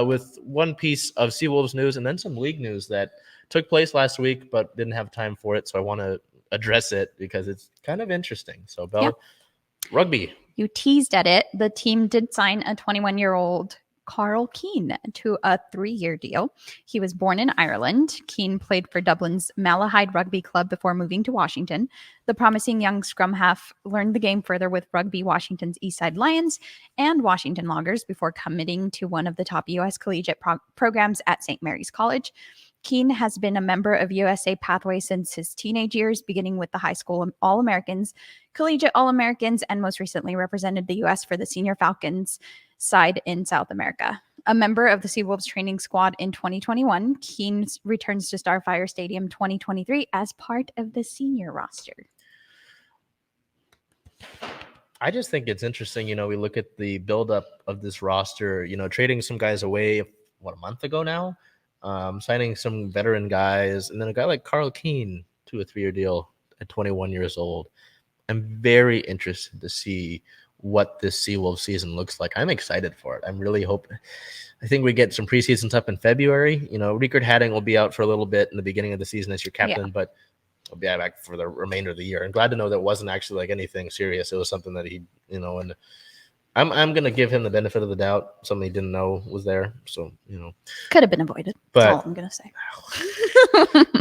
With one piece of Seawolves news and then some league news that took place last week, but didn't have time for it. So I want to address it because it's kind of interesting. So, Bel, rugby. You teased at it. The team did sign a 21-year-old Karl Keane to a 3-year deal. He was born in Ireland. Keane played for Dublin's Malahide Rugby Club before moving to Washington. The promising young scrum half learned the game further with Rugby Washington's Eastside Lions and Washington Loggers before committing to one of the top U.S. collegiate programs at St. Mary's College. Keane has been a member of USA Pathway since his teenage years, beginning with the high school All-Americans, collegiate All-Americans, and most recently represented the U.S. for the Senior Falcons side in South America. A member of the Seawolves training squad in 2021, Keane returns to Starfire Stadium 2023 as part of the senior roster. I just think it's interesting, we look at the buildup of this roster, trading some guys away, a month ago now? Signing some veteran guys, and then a guy like Karl Keane to a 3-year deal at 21 years old. I'm very interested to see what this Seawolves season looks like. I'm excited for it. I'm really hoping. I think we get some preseason stuff in February. Rickard Hadding will be out for a little bit in the beginning of the season as your captain, but he'll be back for the remainder of the year. I'm glad to know that it wasn't actually like anything serious. It was something that he, and I'm going to give him the benefit of the doubt. Something he didn't know was there. So, could have been avoided. That's all I'm going to say.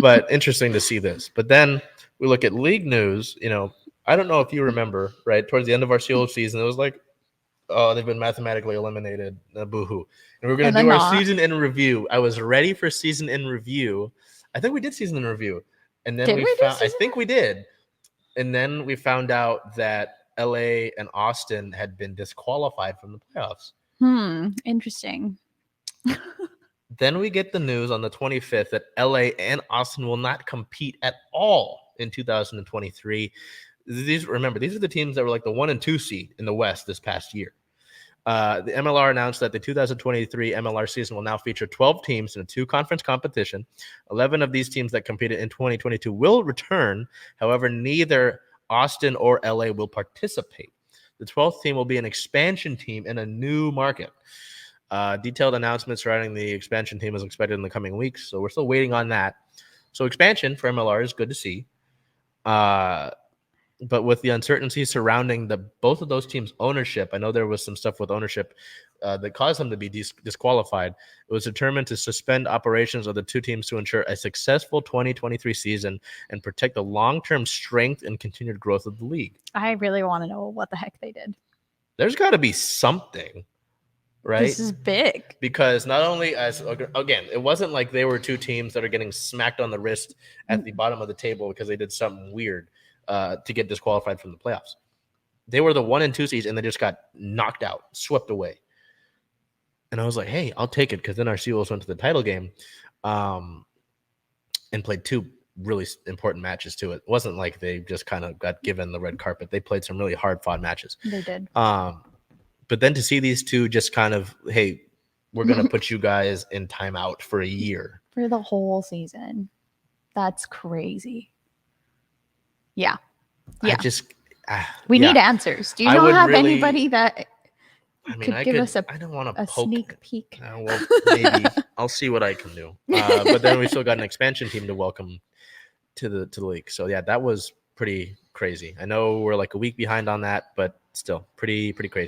But interesting to see this. But then we look at league news. I don't know if you remember, right? Towards the end of our Seawolves season, it was like, oh, they've been mathematically eliminated. Boo-hoo. And we're going to do our season in review. I was ready for season in review. I think we did season in review. And then I think we did. And then we found out that LA and Austin had been disqualified from the playoffs. Interesting. Then we get the news on the 25th that LA and Austin will not compete at all in 2023. These are the teams that were like the 1 and 2 seed in the West this past year. The MLR announced that the 2023 MLR season will now feature 12 teams in a 2-conference competition. 11 of these teams that competed in 2022 will return. However, neither Austin or LA will participate. The 12th team will be an expansion team in a new market. Detailed announcements surrounding the expansion team is expected in the coming weeks, so we're still waiting on that. So expansion for MLR is good to see. But with the uncertainty surrounding both of those teams' ownership, I know there was some stuff with ownership that caused them to be disqualified. It was determined to suspend operations of the two teams to ensure a successful 2023 season and protect the long-term strength and continued growth of the league. I really want to know what the heck they did. There's got to be something, right? This is big. Because not only it wasn't like they were two teams that are getting smacked on the wrist at the bottom of the table because they did something weird to get disqualified from the playoffs. They were the 1 and 2 seeds, and they just got knocked out, swept away. And I was like, hey, I'll take it, because then our Seawolves went to the title game and played 2 really important matches to it. It wasn't like they just kind of got given the red carpet. They played some really hard-fought matches. They did. But then to see these two just kind of, hey, we're going to put you guys in timeout for a year. For the whole season. That's crazy. Yeah. We need answers. Do you not have anybody that could give us a sneak peek? Well, maybe. I'll see what I can do. But then we still got an expansion team to welcome to the league. So, yeah, that was pretty crazy. I know we're like a week behind on that, but still pretty crazy.